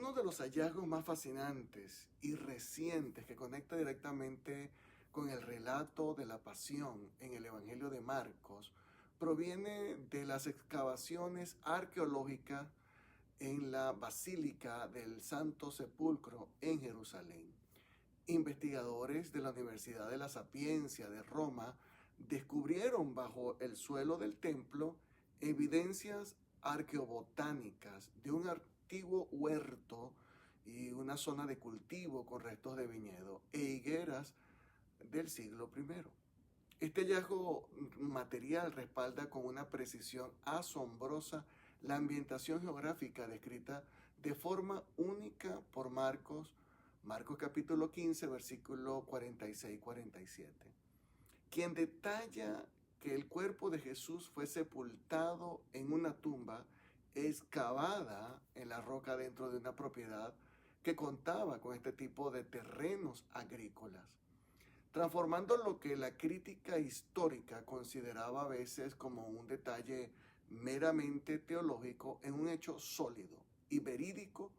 Uno de los hallazgos más fascinantes y recientes que conecta directamente con el relato de la pasión en el Evangelio de Marcos proviene de las excavaciones arqueológicas en la Basílica del Santo Sepulcro en Jerusalén. Investigadores de la Universidad de la Sapiencia de Roma descubrieron bajo el suelo del templo evidencias arqueobotánicas de un antiguo huerto y una zona de cultivo con restos de viñedo e higueras del siglo I. Este hallazgo material respalda con una precisión asombrosa la ambientación geográfica descrita de forma única por Marcos capítulo 15, versículo 46-47, quien detalla que el cuerpo de Jesús fue sepultado en una tumba excavada en la roca dentro de una propiedad que contaba con este tipo de terrenos agrícolas, transformando lo que la crítica histórica consideraba a veces como un detalle meramente teológico en un hecho sólido y verídico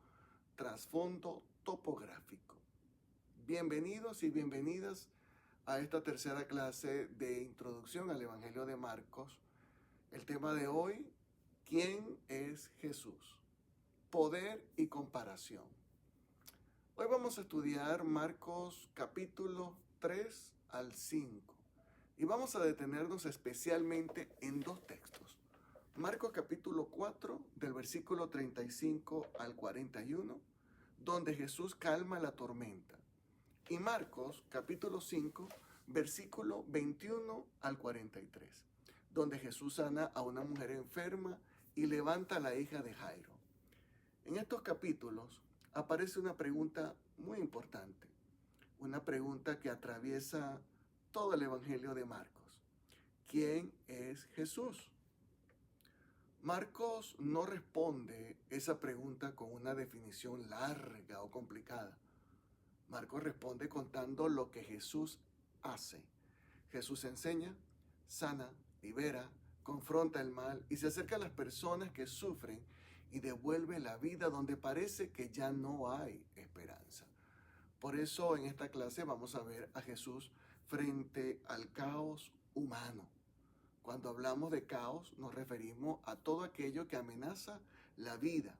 trasfondo topográfico. Bienvenidos y bienvenidas a esta tercera clase de introducción al Evangelio de Marcos. El tema de hoy, ¿quién es Jesús? Poder y comparación. Hoy vamos a estudiar Marcos capítulo 3 al 5 y vamos a detenernos especialmente en dos textos. Marcos capítulo 4 del versículo 35 al 41, donde Jesús calma la tormenta. Y Marcos capítulo 5, versículo 21 al 43, donde Jesús sana a una mujer enferma y levanta a la hija de Jairo. En estos capítulos aparece una pregunta muy importante, una pregunta que atraviesa todo el Evangelio de Marcos. ¿Quién es Jesús? Marcos no responde esa pregunta con una definición larga o complicada. Marcos responde contando lo que Jesús hace. Jesús enseña, sana, libera, confronta el mal y se acerca a las personas que sufren y devuelve la vida donde parece que ya no hay esperanza. Por eso en esta clase vamos a ver a Jesús frente al caos humano. Cuando hablamos de caos nos referimos a todo aquello que amenaza la vida,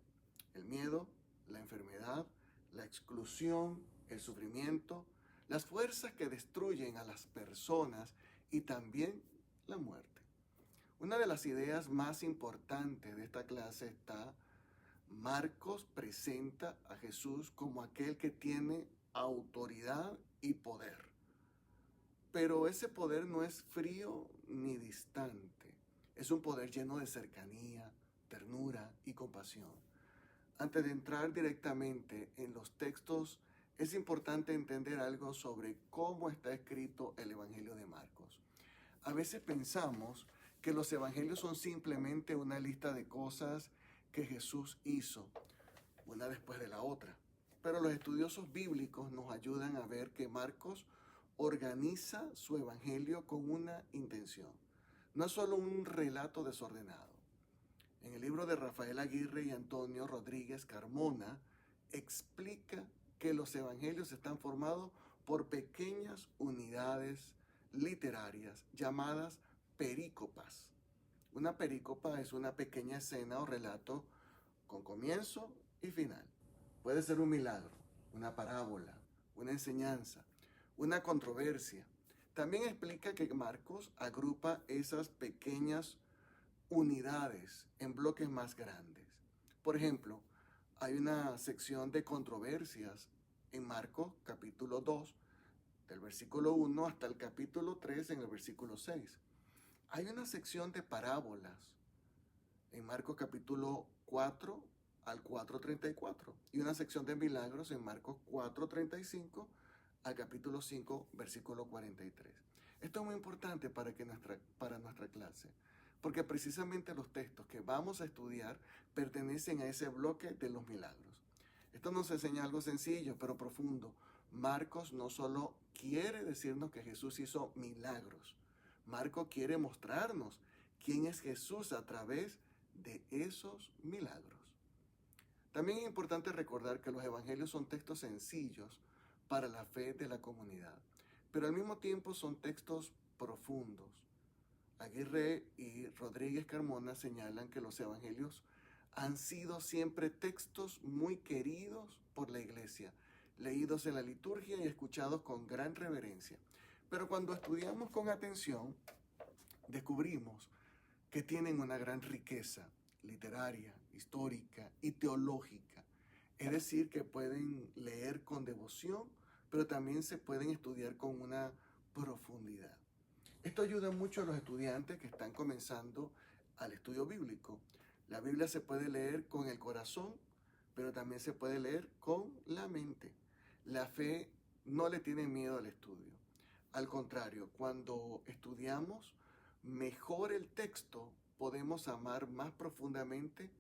el miedo, la enfermedad, la exclusión, el sufrimiento, las fuerzas que destruyen a las personas y también la muerte. Una de las ideas más importantes de esta clase está: Marcos presenta a Jesús como aquel que tiene autoridad y poder. Pero ese poder no es frío ni distante. Es un poder lleno de cercanía, ternura y compasión. Antes de entrar directamente en los textos, es importante entender algo sobre cómo está escrito el Evangelio de Marcos. A veces pensamos que los evangelios son simplemente una lista de cosas que Jesús hizo, una después de la otra. Pero los estudiosos bíblicos nos ayudan a ver que Marcos organiza su evangelio con una intención. No es solo un relato desordenado. En el libro de Rafael Aguirre y Antonio Rodríguez Carmona explica que los evangelios están formados por pequeñas unidades literarias llamadas perícopas. Una perícopa es una pequeña escena o relato con comienzo y final. Puede ser un milagro, una parábola, una enseñanza, una controversia. También explica que Marcos agrupa esas pequeñas unidades en bloques más grandes. Por ejemplo, hay una sección de controversias en Marcos capítulo 2, del versículo 1 hasta el capítulo 3 en el versículo 6. Hay una sección de parábolas en Marcos capítulo 4 al 4:34 y una sección de milagros en Marcos 4:35 al capítulo 5, versículo 43. Esto es muy importante para nuestra clase, porque precisamente los textos que vamos a estudiar pertenecen a ese bloque de los milagros. Esto nos enseña algo sencillo pero profundo. Marcos no solo quiere decirnos que Jesús hizo milagros, Marcos quiere mostrarnos quién es Jesús a través de esos milagros. También es importante recordar que los evangelios son textos sencillos para la fe de la comunidad, pero al mismo tiempo son textos profundos. Aguirre y Rodríguez Carmona señalan que los evangelios han sido siempre textos muy queridos por la iglesia, leídos en la liturgia y escuchados con gran reverencia. Pero cuando estudiamos con atención, descubrimos que tienen una gran riqueza literaria, histórica y teológica. Es decir, que pueden leer con devoción, pero también se pueden estudiar con una profundidad. Esto ayuda mucho a los estudiantes que están comenzando al estudio bíblico. La Biblia se puede leer con el corazón, pero también se puede leer con la mente. La fe no le tiene miedo al estudio. Al contrario, cuando estudiamos mejor el texto, podemos amar más profundamente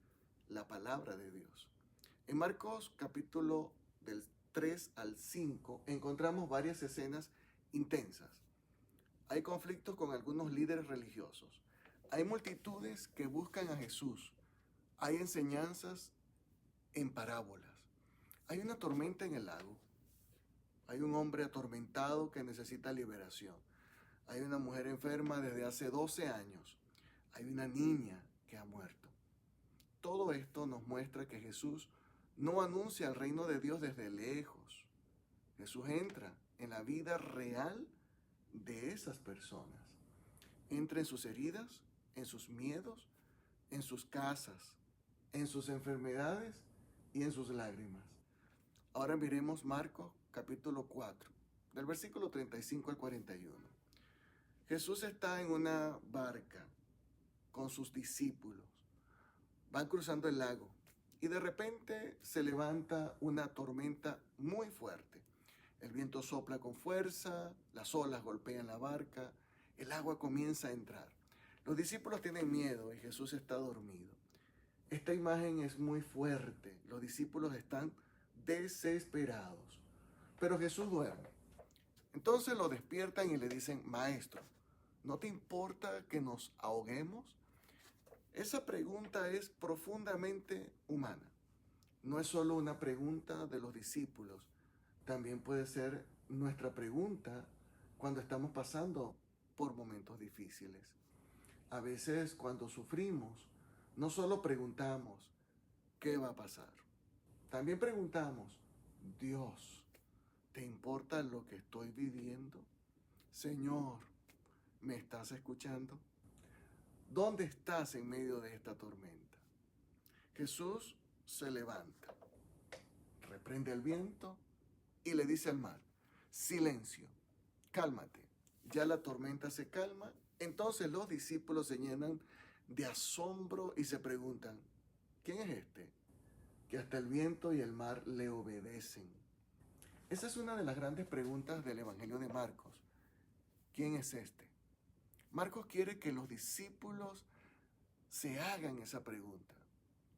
la palabra de Dios. En Marcos capítulo del 3 al 5 encontramos varias escenas intensas. Hay conflictos con algunos líderes religiosos. Hay multitudes que buscan a Jesús. Hay enseñanzas en parábolas. Hay una tormenta en el lago. Hay un hombre atormentado que necesita liberación. Hay una mujer enferma desde hace 12 años. Hay una niña que ha muerto. Todo esto nos muestra que Jesús no anuncia el reino de Dios desde lejos. Jesús entra en la vida real de esas personas. Entra en sus heridas, en sus miedos, en sus casas, en sus enfermedades y en sus lágrimas. Ahora miremos Marcos capítulo 4, del versículo 35 al 41. Jesús está en una barca con sus discípulos. Van cruzando el lago y de repente se levanta una tormenta muy fuerte. El viento sopla con fuerza, las olas golpean la barca, el agua comienza a entrar. Los discípulos tienen miedo y Jesús está dormido. Esta imagen es muy fuerte. Los discípulos están desesperados, pero Jesús duerme. Entonces lo despiertan y le dicen: Maestro, ¿no te importa que nos ahoguemos? Esa pregunta es profundamente humana. No es solo una pregunta de los discípulos, también puede ser nuestra pregunta cuando estamos pasando por momentos difíciles. A veces cuando sufrimos, no solo preguntamos ¿qué va a pasar? También preguntamos: Dios, ¿te importa lo que estoy viviendo? Señor, ¿me estás escuchando? ¿Dónde estás en medio de esta tormenta? Jesús se levanta, reprende el viento y le dice al mar: silencio, cálmate. Ya la tormenta se calma. Entonces los discípulos se llenan de asombro y se preguntan: ¿quién es este? Que hasta el viento y el mar le obedecen. Esa es una de las grandes preguntas del Evangelio de Marcos. ¿Quién es este? Marcos quiere que los discípulos se hagan esa pregunta.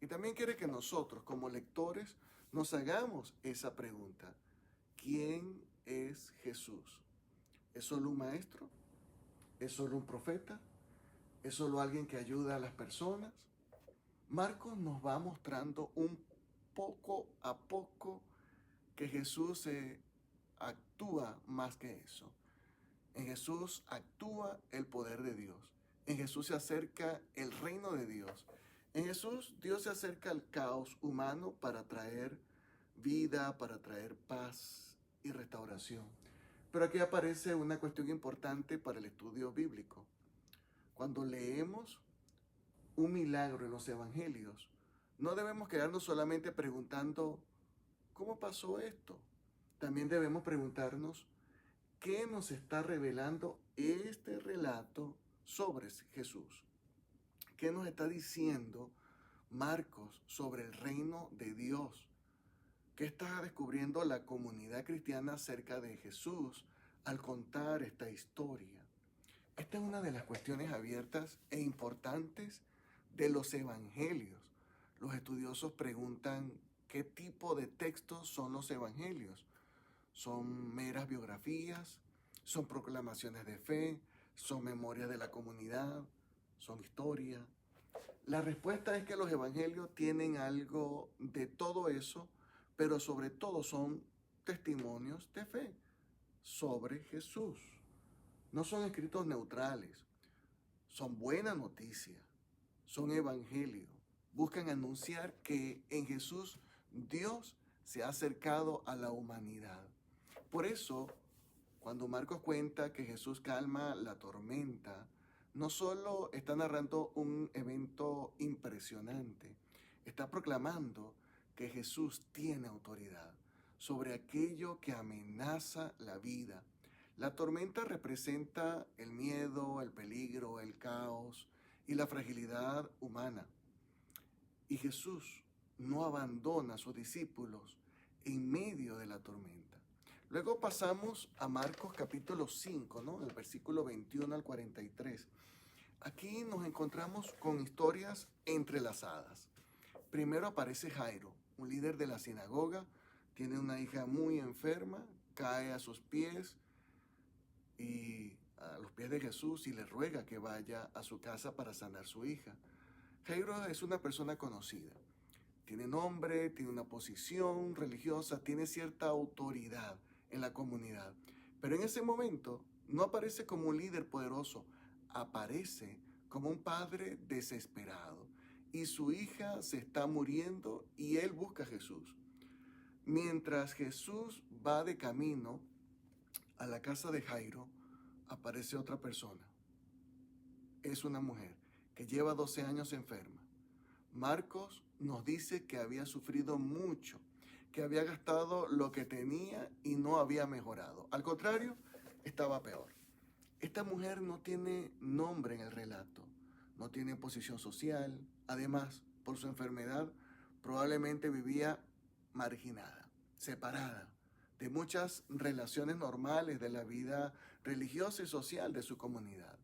Y también quiere que nosotros, como lectores, nos hagamos esa pregunta. ¿Quién es Jesús? ¿Es solo un maestro? ¿Es solo un profeta? ¿Es solo alguien que ayuda a las personas? Marcos nos va mostrando un poco a poco que Jesús actúa más que eso. En Jesús actúa el poder de Dios. En Jesús se acerca el reino de Dios. En Jesús Dios se acerca al caos humano para traer vida, para traer paz y restauración. Pero aquí aparece una cuestión importante para el estudio bíblico. Cuando leemos un milagro en los evangelios, no debemos quedarnos solamente preguntando ¿cómo pasó esto? También debemos preguntarnos ¿qué nos está revelando este relato sobre Jesús? ¿Qué nos está diciendo Marcos sobre el reino de Dios? ¿Qué está descubriendo la comunidad cristiana acerca de Jesús al contar esta historia? Esta es una de las cuestiones abiertas e importantes de los evangelios. Los estudiosos preguntan ¿qué tipo de textos son los evangelios? ¿Son meras biografías? ¿Son proclamaciones de fe? ¿Son memorias de la comunidad? ¿Son historia? La respuesta es que los evangelios tienen algo de todo eso, pero sobre todo son testimonios de fe sobre Jesús. No son escritos neutrales, son buena noticia, son evangelios. Buscan anunciar que en Jesús Dios se ha acercado a la humanidad. Por eso, cuando Marcos cuenta que Jesús calma la tormenta, no solo está narrando un evento impresionante, está proclamando que Jesús tiene autoridad sobre aquello que amenaza la vida. La tormenta representa el miedo, el peligro, el caos y la fragilidad humana. Y Jesús no abandona a sus discípulos en medio de la tormenta. Luego pasamos a Marcos capítulo 5, ¿no? El versículo 21 al 43. Aquí nos encontramos con historias entrelazadas. Primero aparece Jairo, un líder de la sinagoga, tiene una hija muy enferma, cae a sus pies y a los pies de Jesús y le ruega que vaya a su casa para sanar su hija. Jairo es una persona conocida, tiene nombre, tiene una posición religiosa, tiene cierta autoridad en la comunidad, pero en ese momento no aparece como un líder poderoso, aparece como un padre desesperado y su hija se está muriendo y él busca a Jesús. Mientras Jesús va de camino a la casa de Jairo, aparece otra persona. Es una mujer que lleva 12 años enferma. Marcos nos dice que había sufrido mucho, que había gastado lo que tenía y no había mejorado. Al contrario, estaba peor. Esta mujer no tiene nombre en el relato, no tiene posición social. Además, por su enfermedad, probablemente vivía marginada, separada de muchas relaciones normales de la vida religiosa y social de su comunidad.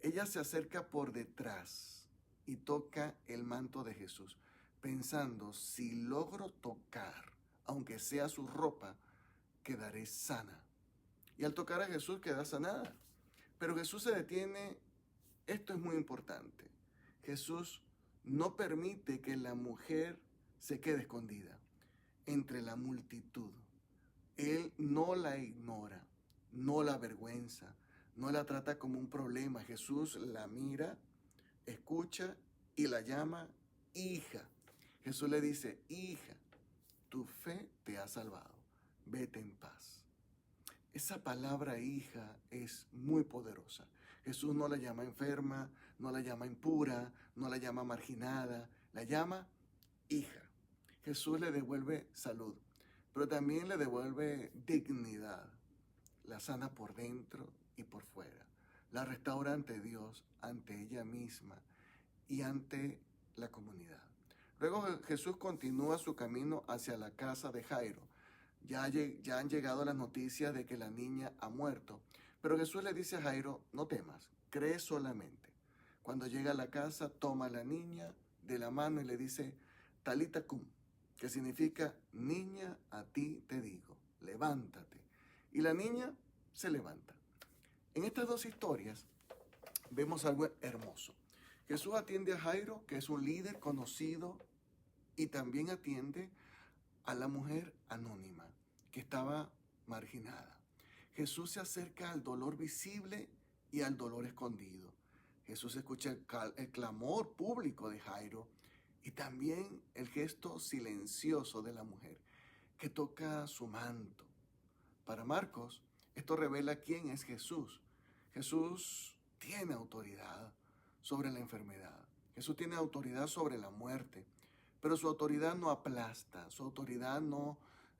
Ella se acerca por detrás y toca el manto de Jesús, pensando, si logro tocar, aunque sea su ropa, quedaré sana. Y al tocar a Jesús queda sanada. Pero Jesús se detiene, esto es muy importante. Jesús no permite que la mujer se quede escondida entre la multitud. Él no la ignora, no la avergüenza, no la trata como un problema. Jesús la mira, escucha y la llama hija. Jesús le dice, hija, tu fe te ha salvado, vete en paz. Esa palabra hija es muy poderosa. Jesús no la llama enferma, no la llama impura, no la llama marginada, la llama hija. Jesús le devuelve salud, pero también le devuelve dignidad. La sana por dentro y por fuera. La restaura ante Dios, ante ella misma y ante la comunidad. Luego Jesús continúa su camino hacia la casa de Jairo. Ya han llegado las noticias de que la niña ha muerto. Pero Jesús le dice a Jairo, no temas, cree solamente. Cuando llega a la casa, toma a la niña de la mano y le dice, Talita cum, que significa, niña, a ti te digo, levántate. Y la niña se levanta. En estas dos historias vemos algo hermoso. Jesús atiende a Jairo, que es un líder conocido, y también atiende a la mujer anónima, que estaba marginada. Jesús se acerca al dolor visible y al dolor escondido. Jesús escucha el clamor público de Jairo y también el gesto silencioso de la mujer, que toca su manto. Para Marcos, esto revela quién es Jesús. Jesús tiene autoridad sobre la enfermedad. Jesús tiene autoridad sobre la muerte. Pero su autoridad no aplasta, su autoridad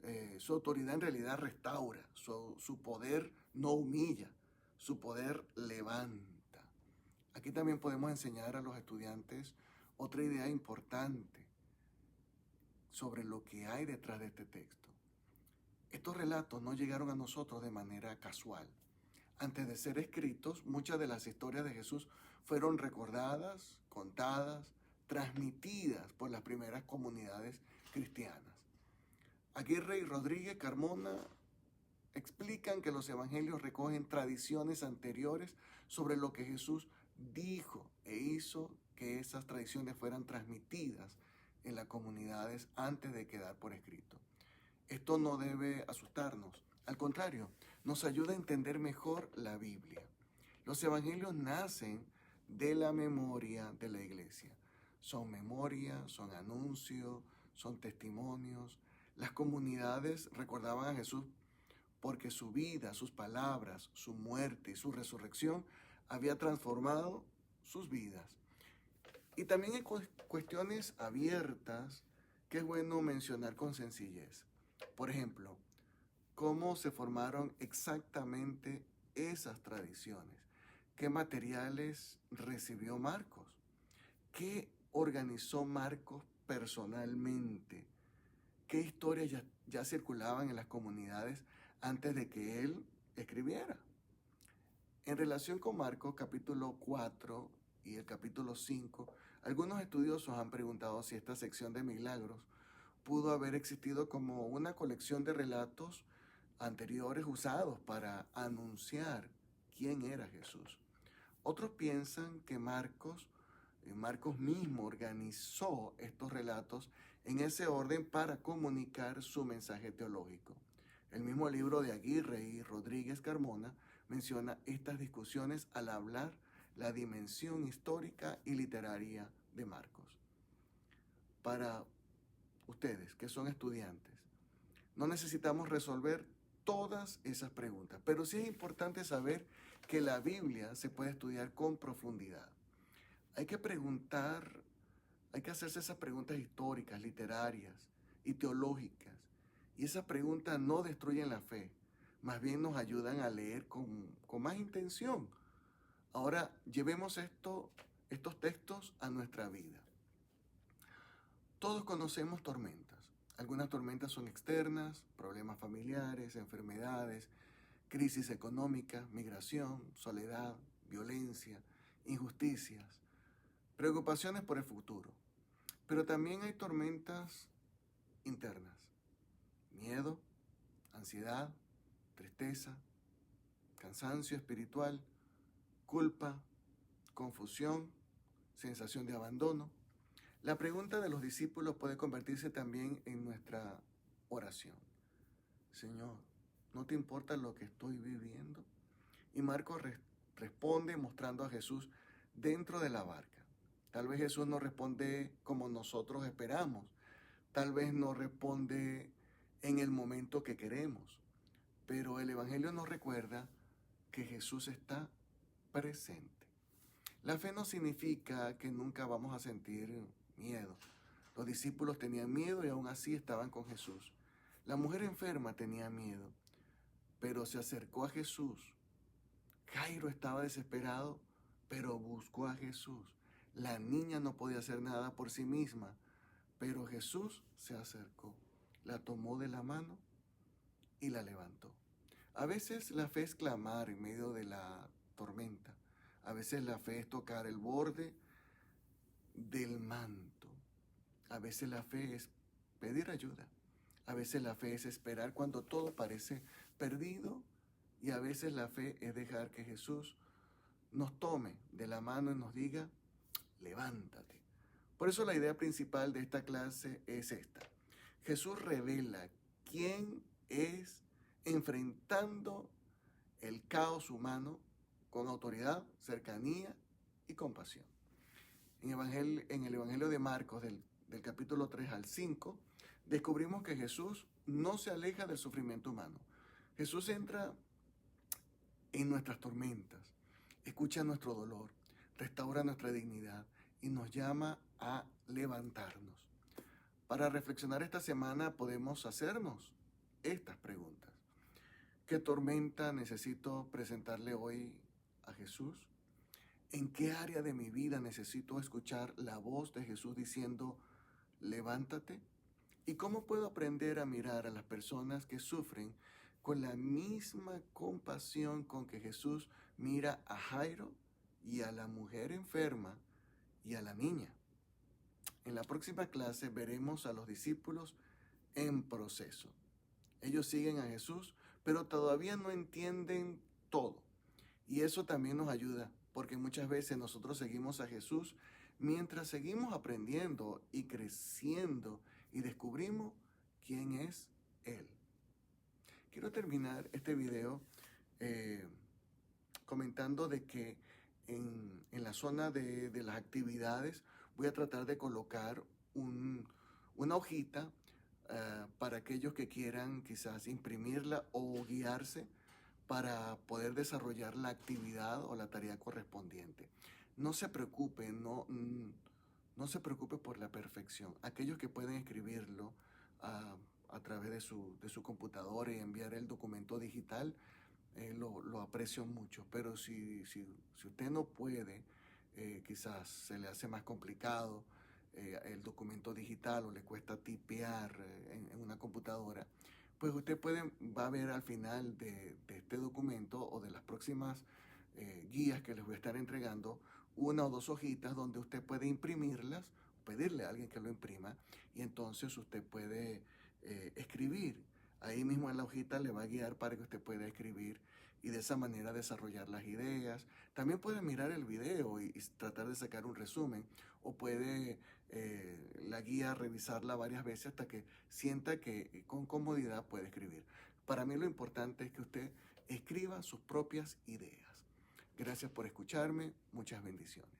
en realidad restaura, su poder no humilla, su poder levanta. Aquí también podemos enseñar a los estudiantes otra idea importante sobre lo que hay detrás de este texto. Estos relatos no llegaron a nosotros de manera casual. Antes de ser escritos, muchas de las historias de Jesús fueron recordadas, contadas, transmitidas por las primeras comunidades cristianas. Aguirre y Rodríguez Carmona explican que los evangelios recogen tradiciones anteriores sobre lo que Jesús dijo e hizo que que esas tradiciones fueran transmitidas en las comunidades antes de quedar por escrito. Esto no debe asustarnos, al contrario, nos ayuda a entender mejor la Biblia. Los evangelios nacen de la memoria de la iglesia. Son memoria, son anuncios, son testimonios. Las comunidades recordaban a Jesús porque su vida, sus palabras, su muerte y su resurrección había transformado sus vidas. Y también hay cuestiones abiertas que es bueno mencionar con sencillez. Por ejemplo, ¿cómo se formaron exactamente esas tradiciones? ¿Qué materiales recibió Marcos? ¿Qué organizó Marcos personalmente? ¿Qué historias ya circulaban en las comunidades antes de que él escribiera? En relación con Marcos capítulo 4 y el capítulo 5, algunos estudiosos han preguntado si esta sección de milagros pudo haber existido como una colección de relatos anteriores usados para anunciar quién era Jesús. Otros piensan que Marcos mismo organizó estos relatos en ese orden para comunicar su mensaje teológico. El mismo libro de Aguirre y Rodríguez Carmona menciona estas discusiones al hablar la dimensión histórica y literaria de Marcos. Para ustedes que son estudiantes, no necesitamos resolver todas esas preguntas, pero sí es importante saber que la Biblia se puede estudiar con profundidad. Hay que preguntar, hay que hacerse esas preguntas históricas, literarias y teológicas. Y esas preguntas no destruyen la fe, más bien nos ayudan a leer con más intención. Ahora, llevemos estos textos a nuestra vida. Todos conocemos tormentas. Algunas tormentas son externas, problemas familiares, enfermedades, crisis económica, migración, soledad, violencia, injusticias, preocupaciones por el futuro. Pero también hay tormentas internas. Miedo, ansiedad, tristeza, cansancio espiritual, culpa, confusión, sensación de abandono. La pregunta de los discípulos puede convertirse también en nuestra oración. Señor, ¿no te importa lo que estoy viviendo? Y Marcos responde mostrando a Jesús dentro de la barca. Tal vez Jesús no responde como nosotros esperamos. Tal vez no responde en el momento que queremos. Pero el Evangelio nos recuerda que Jesús está presente. La fe no significa que nunca vamos a sentir miedo. Los discípulos tenían miedo y aún así estaban con Jesús. La mujer enferma tenía miedo, pero se acercó a Jesús. Jairo estaba desesperado, pero buscó a Jesús. La niña no podía hacer nada por sí misma, pero Jesús se acercó, la tomó de la mano y la levantó. A veces la fe es clamar en medio de la tormenta. A veces la fe es tocar el borde del manto. A veces la fe es pedir ayuda. A veces la fe es esperar cuando todo parece perdido. Y a veces la fe es dejar que Jesús nos tome de la mano y nos diga, levántate. Por eso la idea principal de esta clase es esta. Jesús revela quién es enfrentando el caos humano con autoridad, cercanía y compasión. En el Evangelio de Marcos, del capítulo 3 al 5, descubrimos que Jesús no se aleja del sufrimiento humano. Jesús entra en nuestras tormentas, escucha nuestro dolor, restaura nuestra dignidad y nos llama a levantarnos. Para reflexionar esta semana podemos hacernos estas preguntas. ¿Qué tormenta necesito presentarle hoy a Jesús? ¿En qué área de mi vida necesito escuchar la voz de Jesús diciendo, levántate? ¿Y cómo puedo aprender a mirar a las personas que sufren con la misma compasión con que Jesús mira a Jairo y a la mujer enferma y a la niña? En la próxima clase veremos a los discípulos en proceso. Ellos siguen a Jesús, pero todavía no entienden todo. Y eso también nos ayuda, porque muchas veces nosotros seguimos a Jesús, mientras seguimos aprendiendo y creciendo y descubrimos quién es Él. Quiero terminar este video eh, comentando de que en la zona de las actividades voy a tratar de colocar una hojita para aquellos que quieran quizás imprimirla o guiarse para poder desarrollar la actividad o la tarea correspondiente. No se preocupe, no se preocupe por la perfección. Aquellos que pueden escribirlo a través de su computadora y enviar el documento digital, lo aprecio mucho, pero si usted no puede, quizás se le hace más complicado el documento digital o le cuesta tipear en una computadora, pues usted va a ver al final de este documento o de las próximas guías que les voy a estar entregando, una o dos hojitas donde usted puede imprimirlas, pedirle a alguien que lo imprima y entonces usted puede escribir. Ahí mismo en la hojita le va a guiar para que usted pueda escribir y de esa manera desarrollar las ideas. También puede mirar el video y tratar de sacar un resumen o puede la guía revisarla varias veces hasta que sienta que con comodidad puede escribir. Para mí lo importante es que usted escriba sus propias ideas. Gracias por escucharme. Muchas bendiciones.